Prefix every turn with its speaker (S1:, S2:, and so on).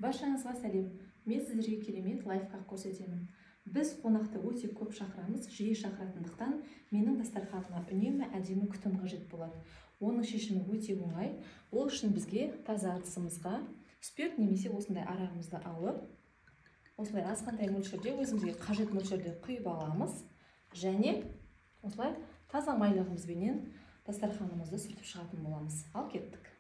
S1: Баршаңызға сәлем. Мен сіздерге керемет лайфхак көрсетемін. Біз қонақты өте көп шақырамыз, жиі шақыратындықтан менің дастарханыма үнемі әдемі күтім қажет болады. Оның шешімі өте оңай. Ол үшін бізге таза ыдысымызға спирт немесе осындай арағымызды алып, осылай азғантай мөлшерде, өзімізге қажет мөлшерде құйып аламыз, және осылай таза майлығымызбенен дастарханымызды сүртіп шығатын боламыз. Ал кеттік.